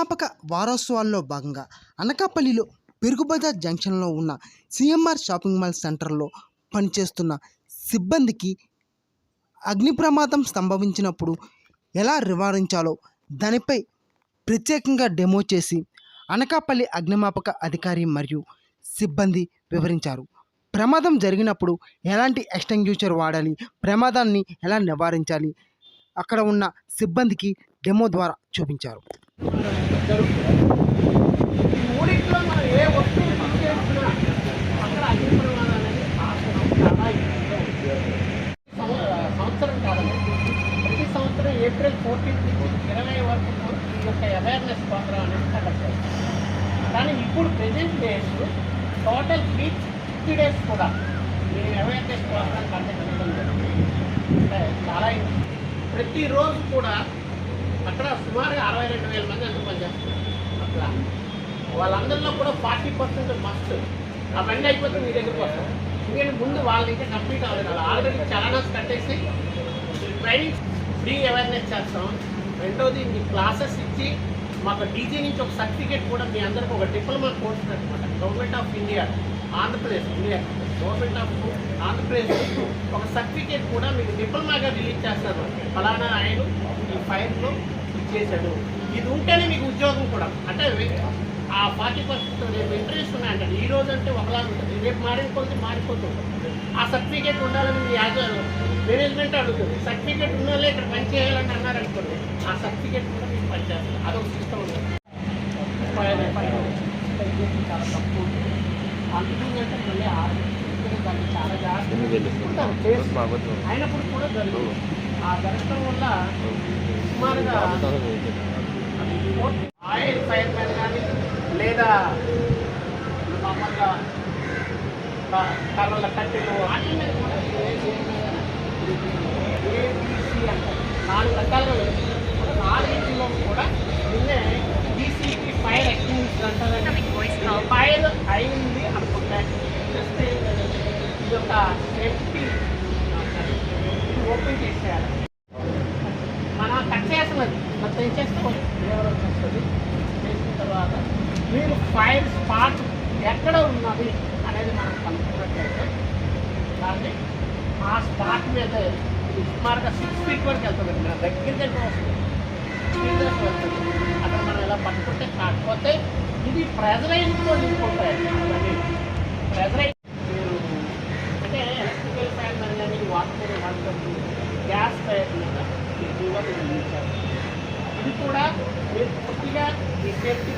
అగ్నిమాపక వారోత్సవాల్లో భాగంగా అనకాపల్లిలో పెరుగుబజార్ జంక్షన్లో ఉన్న సిఎంఆర్ షాపింగ్ మాల్ సెంటర్లో పనిచేస్తున్న సిబ్బందికి అగ్ని ప్రమాదం సంభవించినప్పుడు ఎలా నివారించాలో దానిపై ప్రత్యేకంగా డెమో చేసి అనకాపల్లి అగ్నిమాపక అధికారి మరియు సిబ్బంది వివరించారు. ప్రమాదం జరిగినప్పుడు ఎలాంటి ఎక్స్టింగ్విషర్ వాడాలి, ప్రమాదాన్ని ఎలా నివారించాలి అక్కడ ఉన్న సిబ్బందికి డెమో ద్వారా చూపించారు. సంవత్సరం కాదండి, ప్రతి సంవత్సరం ఏప్రిల్ 14 నుంచి 20 వరకు ఈ యొక్క అవేర్నెస్ ప్రోగ్రామ్ అనేది కండక్ట్ చేస్తారు. కానీ ఇప్పుడు ప్రెజెంట్ డేస్ టోటల్ 50 డేస్ కూడా ఈ అవేర్నెస్ ప్రోగ్రామ్ కండక్ట్ చేయడం జరుగుతుంది. అంటే చాలా ప్రతిరోజు కూడా అక్కడ సుమారుగా 62,000 మంది అంతా పనిచేస్తున్నారు. అట్లా వాళ్ళందరిలో కూడా 40% మస్ట్ అవన్నీ అయిపోతే మీ దగ్గరకు వస్తారు. ఎందుకంటే ముందు వాళ్ళు ఇంకా కంప్లీట్ అవ్వలేదు. ఆల్రెడీ చాలాస్ కట్టేసి ట్రైనింగ్ ఫ్రీ అవేర్నెస్ చేస్తాం. రెండోది మీ క్లాసెస్ ఇచ్చి మాకు డీజీ నుంచి ఒక సర్టిఫికేట్ కూడా మీ అందరికీ ఒక డిప్లొమా కోర్స్ అనమాట. Government of India Andhra Pradesh government of Andhra Pradesh ఒక సర్టిఫికేట్ కూడా మీకు డిప్లొమాగా రిలీజ్ చేస్తారు. ఫలానా ఆయన ఈ ఫైర్లో ఇచ్చేసాడు, ఇది ఉంటేనే మీకు ఉద్యోగం కూడా. అంటే ఆ 40% రేపు ఇంటర్వ్యూస్ ఉన్నాయంటే ఈ రోజు అంటే ఒకలా ఉంటుంది, రేపు మారిపోతుంది. ఆ సర్టిఫికేట్ ఉండాలని మీ మేనేజ్మెంట్ అడుగుతుంది. సర్టిఫికేట్ ఉన్న వాళ్ళే ఇక్కడ పని చేయాలని అన్నారనుకోండి, ఆ సర్టిఫికేట్ కూడా మీకు పనిచేస్తుంది. అదొక సిస్టమ్ ఉంది. చాలా తక్కువ అందుకంటే మళ్ళీ దాన్ని చాలా జాగ్రత్తగా అయినప్పుడు కూడా జరుగుతుంది. ఆ జరగడం వల్ల సుమారుగా ఆయిల్ ఫైర్ మ్యాన్ కానీ లేదా మామూలుగా కళ్ళ కట్టెలు వాటి మీద కూడా ఏబీసీ అంటారు. 4 రకాలుగా వెళ్తుంది. 4 కూడా నిన్నే డీసీపీ ఫైర్ ఎక్స్టింగ్విషర్ అంటారండి. ఫైర్ అయింది అనుకుంటే జస్ట్ ఇది ఒక సేఫ్టీ ఓపెన్ చేసేయాలి. మనం కట్ చేస్తున్నది మొత్తం చేస్తే ఫ్లేవర్ వచ్చేస్తుంది. చేసిన తర్వాత మీరు ఫైర్ స్పాట్ ఎక్కడ ఉన్నది అనేది మనం కనుక్కున్నట్లయితే దాన్ని ఆ స్పాట్ మీద సుమారుగా 6 feet వరకు వెళ్తుంది. మన దగ్గర వస్తుంది, అక్కడ మనం ఇలా పట్టుకుంటే కాకపోతే ఇది ప్రెజరైజ్లో నింపుకుంటాయి. అవన్నీ ప్రెజరైజ్ మీరు అంటే ఎలక్ట్రికల్ ఫైర్ మీద కానీ వాటర్ వాడుతుంది, గ్యాస్ ఫైర్ మీద ఎక్కువగా మీరు యూజ్ చేస్తారు. ఇది కూడా మీరు పూర్తిగా ఈ సేఫ్టీ